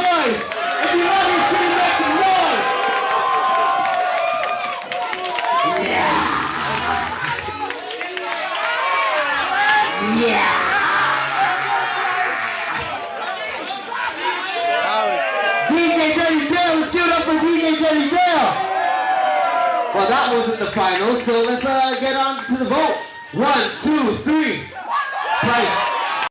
noise. If you love your city, make some noise. Yeah. Yeah. DJ Dirty Dale, let's give it up for DJ Dirty Dale. Well, that wasn't the final, so let's get on to the vote. 1, 2, 3. Pryce.